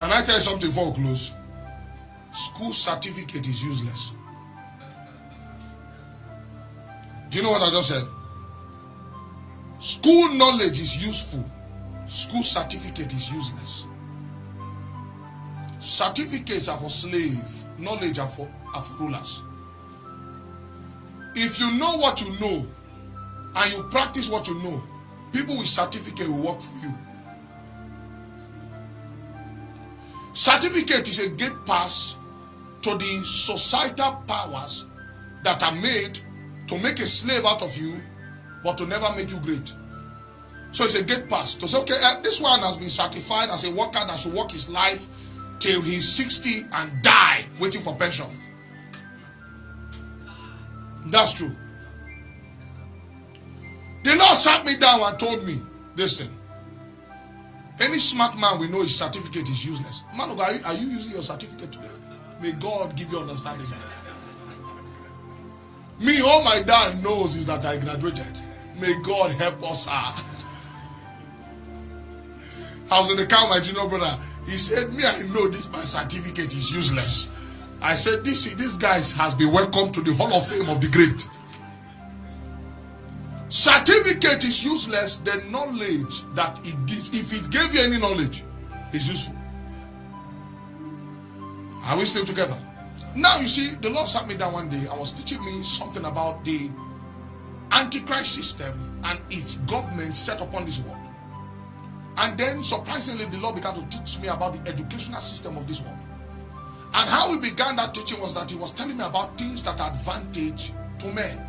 And I tell you something before we close. School certificate is useless. Do you know what I just said? School knowledge is useful. School certificate is useless. Certificates are for slave. Knowledge are for rulers. If you know what you know and you practice what you know, people with certificate will work for you. Certificate is a gate pass to the societal powers that are made to make a slave out of you, but to never make you great. So it's a gate pass to say, okay, this one has been certified as a worker that should work his life till he's 60 and die waiting for pension. That's true. The Lord sat me down and told me, listen, any smart man we know his certificate is useless. Man of God, are you using your certificate today? May God give you understanding. Me, all my dad knows is that I graduated. May God help us. I was in the car with my junior brother. He said, me, I know this, my certificate is useless. I said, this guy has been welcomed to the Hall of Fame of the Great. Certificate is useless. The knowledge that it gives, if it gave you any knowledge, is useful. Are we still together? Now you see, the Lord sat me down one day and was teaching me something about the Antichrist system and its government set upon this world. And then surprisingly, the Lord began to teach me about the educational system of this world. And how we began that teaching was that he was telling me about things that are advantage to men.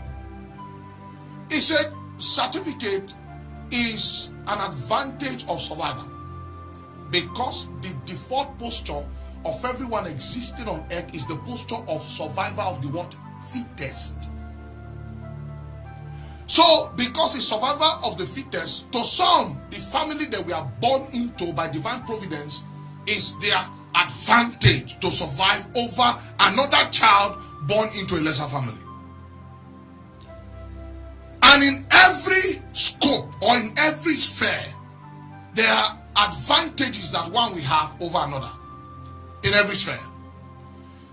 He said certificate is an advantage of survival because the default posture of everyone existing on earth is the posture of survival of the what? Fittest. So, because it's survival of the fittest, to some, the family that we are born into by divine providence is their advantage to survive over another child born into a lesser family. And in every scope or in every sphere, there are advantages that one will have over another. In every sphere.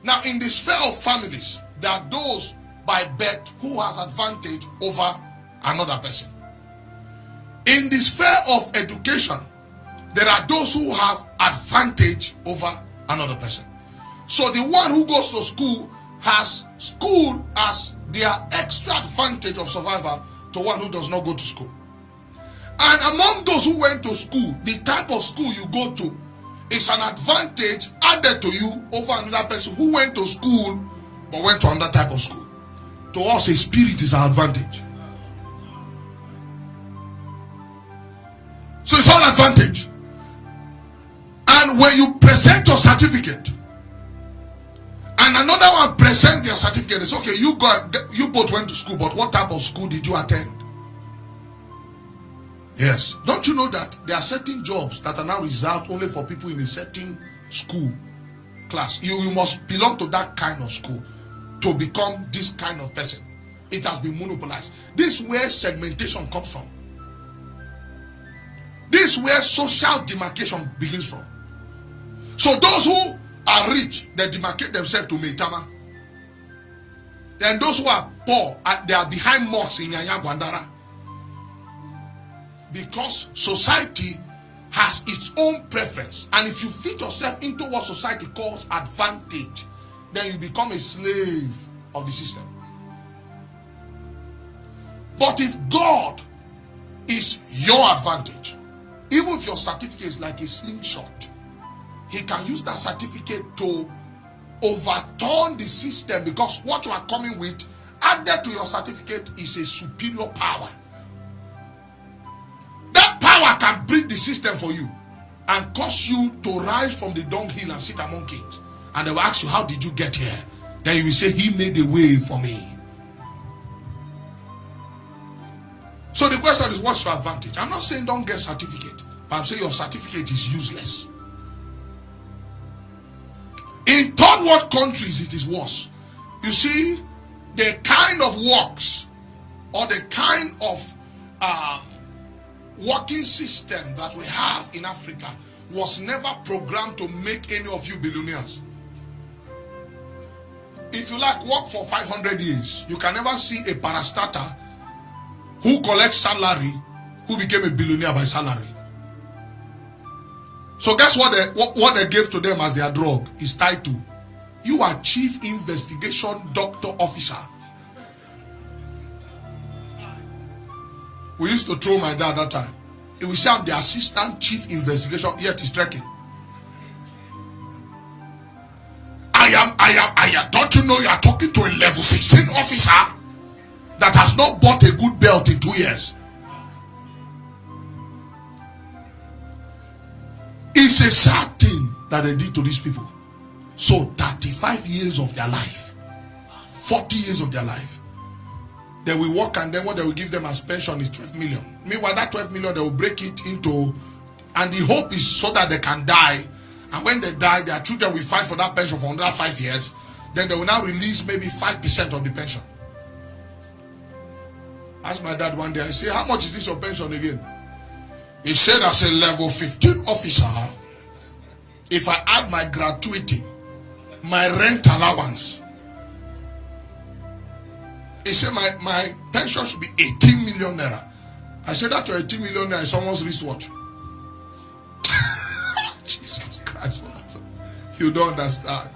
Now, in the sphere of families, there are those by birth who has advantage over another person. In the sphere of education, there are those who have advantage over another person. So the one who goes to school has school as their extra advantage of survival to one who does not go to school. And among those who went to school, the type of school you go to is an advantage added to you over another person who went to school but went to another type of school. To us, a spirit is our advantage. So it's all advantage. And when you present your certificate and another one present their certificate, it's okay, you both went to school, but what type of school did you attend? Yes. Don't you know that there are certain jobs that are now reserved only for people in a certain school class? You must belong to that kind of school to become this kind of person. It has been monopolized. This is where segmentation comes from. This is where social demarcation begins from. So those who are rich, they demarcate themselves to Meitama. Then those who are poor, they are behind mosques in Yanya Gwandara. Because society has its own preference. And if you fit yourself into what society calls advantage, then you become a slave of the system. But if God is your advantage, even if your certificate is like a slingshot, he can use that certificate to overturn the system, because what you are coming with added to your certificate is a superior power. That power can break the system for you and cause you to rise from the dunghill and sit among kings. And they will ask you, how did you get here? Then you will say, he made a way for me. So the question is, what's your advantage? I'm not saying don't get certificate, but I'm saying your certificate is useless. In third world countries, it is worse. You see, the kind of works or the kind of working system that we have in Africa was never programmed to make any of you billionaires. If you like, work for 500 years. You can never see a parastatal who collects salary who became a billionaire by salary. So guess what they gave to them as their drug is title. You are Chief Investigation Doctor Officer. We used to throw my dad that time. He will say I'm the Assistant Chief Investigation, yet he's trekking. I am. Don't you know you are talking to a level 16 officer that has not bought a good belt in 2 years? It's a sad thing that they did to these people. So 35 years of their life, 40 years of their life, they will work, and then what they will give them as pension is 12 million. Meanwhile, that 12 million, they will break it into, and the hope is so that they can die. And when they die, their children will fight for that pension for another 5 years. Then they will now release maybe 5% of the pension. Ask my dad one day, I say, how much is this your pension again? He said, as a level 15 officer, if I add my gratuity, my rent allowance, he said my pension should be 18 million naira. I said that to 18 million naira is someone's wristwatch. Jesus Christ, you don't understand.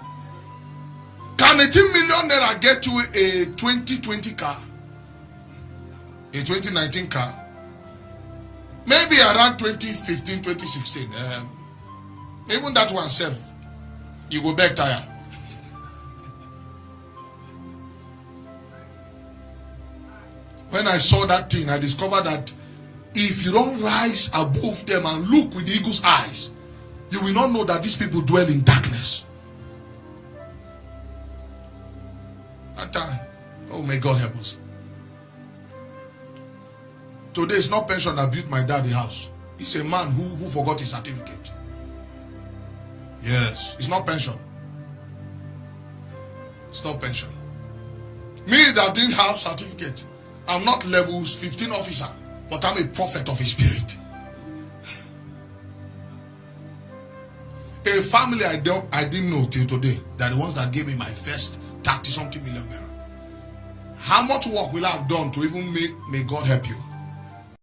Can 18 million naira get you a 2020 car? A 2019 car? Maybe around 2015, 2016. Even that one self, you go back tire. When I saw that thing, I discovered that if you don't rise above them and look with the eagle's eyes, you will not know that these people dwell in darkness. That time, oh may God help us. Today it's not pension that built my daddy house. It's a man who forgot his certificate. Yes, it's not pension. It's not pension. Me that didn't have certificate, I'm not levels 15 officer, but I'm a prophet of his spirit. A family I didn't know till today, that the ones that gave me my first 30-something million naira. How much work will I have done to even make, may God help you?